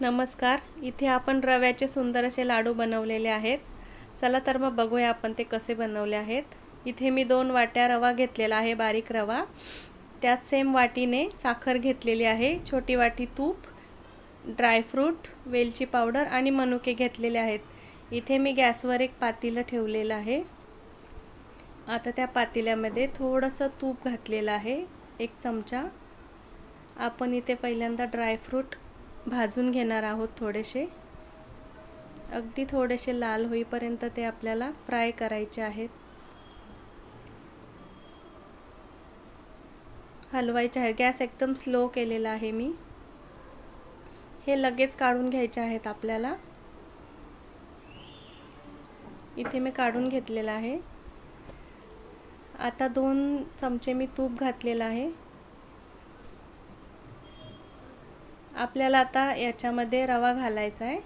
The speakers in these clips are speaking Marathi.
नमस्कार. इथे आपण रव्याचे सुंदर असे लाडू बनवलेले आहेत. चला तर मग बघूया आपण ते कसे बनवले आहेत. इथे मी 2 वाट्या रवा घेतलेला आहे, बारीक रवा. त्यात सेम वाटीने साखर घेतलेली आहे, छोटी वाटी तूप, ड्रायफ्रूट, वेलची पावडर आणि मनुके घेतलेले आहेत. इथे मी गॅसवर एक पातेलं ठेवलेलं आहे. आता त्या पातेल्यामध्ये थोडंसं तूप घातलेलं आहे, 1 चमचा. आपण इथे पहिल्यांदा ड्रायफ्रूट भाजून घेणार आहोत थोडेसे. अगदी थोडेसे लाल होईपर्यंत ते आपल्याला फ्राय करायचे आहेत, हलवायचे आहे. गॅस एकदम स्लो केलेला आहे मी. हे लगेच काढून घ्यायचे आहेत आपल्याला. इथे मी काढून घेतलेला आहे. आता 2 चमचे मी तूप घातलेलं आहे. आपल्याला आता याच्यामध्ये रवा घालायचा आहे.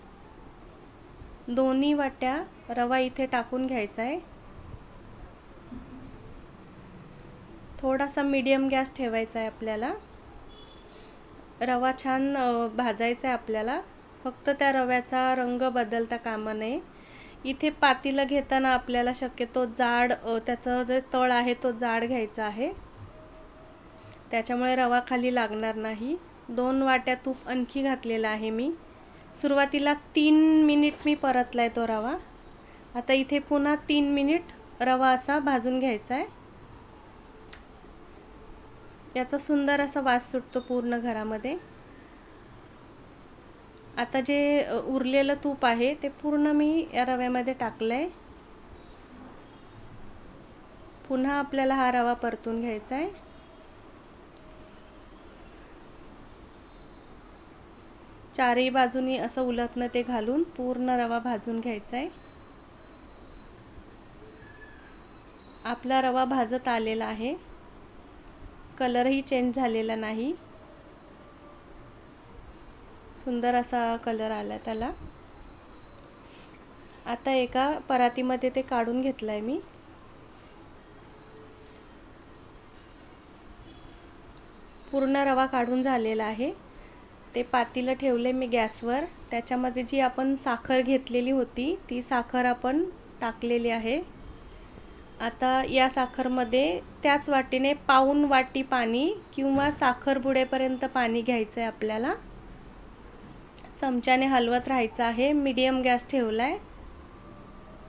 दोन्ही वाट्या रवा इथे टाकून घ्यायचा आहे. थोडासा मीडियम गॅस ठेवायचा आहे आपल्याला. रवा छान भाजायचा आहे आपल्याला. फक्त त्या रव्याचा रंग बदलता कामा नये. इथे पातेलं घेताना आपल्याला शक्यतो जाड, त्याचं जे तळ आहे तो जाड घ्यायचा आहे, त्याच्यामुळे रवा खाली लागणार नाही. 2 वाट्या तूप आणखी घातलेला आहे मी. सुरुवातीला 3 मिनिट मी परतलाय तो रवा. आता इथे पुन्हा 3 मिनिट रवा असा भाजून घ्यायचा आहे. याचा सुंदर असा वास सुटतो पूर्ण घरामध्ये. आता जे उरलेलं तूप आहे ते पूर्ण मी या रव्यामध्ये टाकलंय. पुन्हा आपल्याला हा रवा परतून घ्यायचा आहे. चारही बाजूनी असं उलटणं ते घालून पूर्ण रवा भाजून घ्यायचा आहे. आपला रवा भाजत आलेला आहे. कलरही चेंज झालेला नाही. सुंदर असा कलर आला त्याला. आता एका परातीमध्ये ते काढून घेतलंय मी. पूर्ण रवा काढून झालेला आहे. ते पातेलं ठेवले मी गॅसवर. त्याच्यामध्ये जी आपण साखर घेतलेली होती ती साखर आपण टाकलेली आहे. आता या साखरमध्ये त्याच वाटीने पाऊण वाटी पाणी किंवा साखर बुडेपर्यंत पाणी घ्यायचं आहे आपल्याला. चमच्याने हलवत राहायचं आहे. मीडियम गॅस ठेवलाय.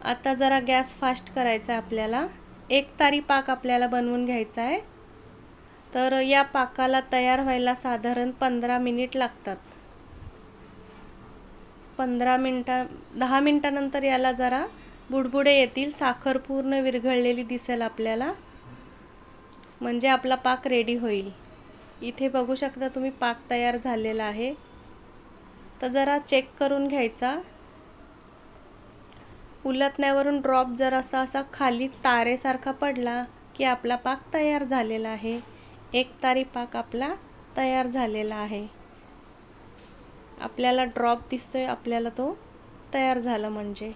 आता जरा गॅस फास्ट करायचा आहे आपल्याला. 1 तारी पाक आपल्याला बनवून घ्यायचा आहे. तर या पाकाला तयार व्हायला साधारण 15 मिनिट लागतात. 10 मिनिटानंतर याला जरा बुडबुडे येतील. साखर पूर्ण विरघळलेली दिसेल आपल्याला, म्हणजे आपला पाक रेडी होईल. इथे बघू शकता तुम्ही पाक तयार झालेला आहे. तर जरा चेक करून घ्यायचा. उलटण्यावरून ड्रॉप जर असा खाली तारेसारखा पडला की आपला पाक तयार झालेला आहे. 1 तारी पाक आपला तयार झालेला आहे. आपल्याला ड्रॉप दिसतोय, आपल्याला तो तयार झाला म्हणजे.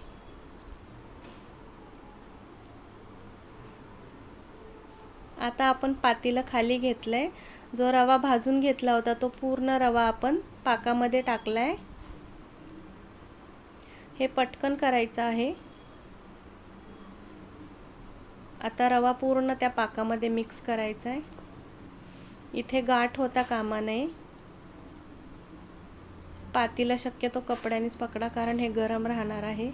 आता आपण पातेलं खाली घेतलंय. जो रवा भाजून घेतला होता तो पूर्ण रवा आपण पाकामध्ये टाकलाय. हे पटकन करायचं आहे. आता रवा पूर्ण त्या पाकामध्ये मिक्स करायचा आहे. इथे गाठ होता कामा नये. पातेलं शक्यतो कपड्यानेच पकडा, कारण हे गरम राहणार आहे.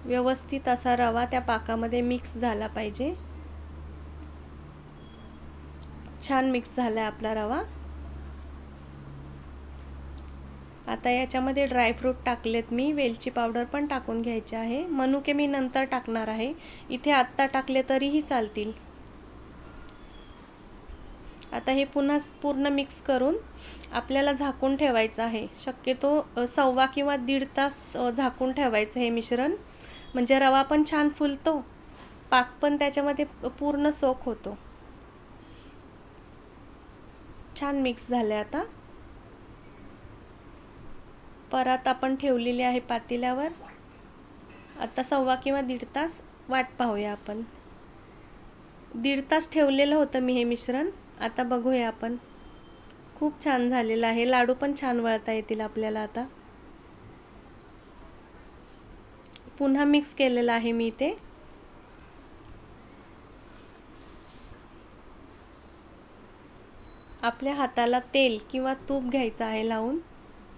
व्यवस्थित असा रवा त्या पाकामध्ये मिक्स झाला पाहिजे. छान मिक्स झालाय आपला रवा. आता याच्यामध्ये ड्रायफ्रूट टाकलेत मी. वेलची पावडर पण टाकून घ्यायची आहे. मनुके मी नंतर टाकणार आहे. इथे आत्ता टाकले तरीही चालतील. आता हे पुन्हा पूर्ण मिक्स करून आपल्याला झाकून ठेवायचं आहे. शक्यतो 1.25 किंवा 1.5 तास झाकून ठेवायचं हे मिश्रण, म्हणजे रवा पण छान फुलतो, पाक पण त्याच्यामध्ये पूर्ण सोक होतो. छान मिक्स झाले. आता परत आपण ठेवलेली आहे पातेल्यावर. आता 1.25 किंवा 1.5 तास वाट पाहूया आपण. 1.5 तास ठेवलेलं होतं मी हे मिश्रण. आता बघूया आपण. खूप छान झालेला आहे. लाडू पण छान वळता येतील आपल्याला आता. पुन्हा मिक्स केलेलं आहे मी ते. आपल्या हाताला तेल किंवा तूप घ्यायचं आहे लावून,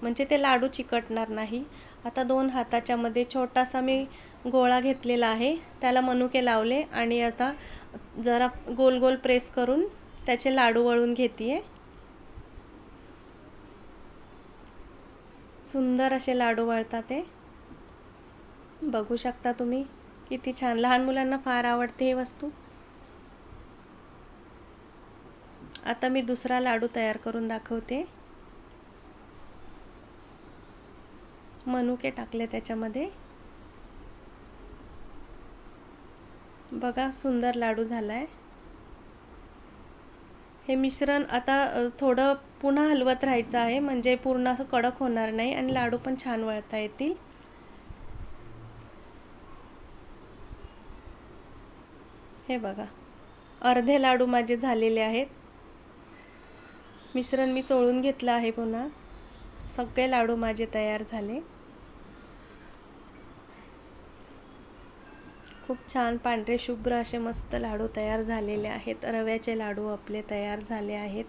म्हणजे ते लाडू चिकटणार नाही. आता 2 हाताच्या मध्ये छोटासा मी गोळा घेतलेला आहे, त्याला मनुके लावले आणि आता जरा गोल गोल प्रेस करून त्याचे लाडू वळून घेते. सुंदर असे लाडू वळतात ते. बघू शकता तुम्ही किती छान. लहान मुलांना फार आवडते ही वस्तू. आता मी दुसरा लाडू तयार करून दाखवते. मनुके टाकले त्याच्यामध्ये. बघा सुंदर लाडू झालाय. हे मिश्रण आता थोडं पुन्हा हलवत राहायचं आहे, म्हणजे पूर्ण असं कडक होणार नाही आणि लाडू पण छान वळता येतील. हे बघा, अर्धे लाडू माझे झालेले आहेत. मिश्रण मी चोळून घेतलं आहे पुन्हा. सगळे लाडू माझे तयार झाले. खूप छान पांढरे शुभ्र असे मस्त लाडू तयार झालेले आहेत. रव्याचे लाडू आपले तयार झाले आहेत.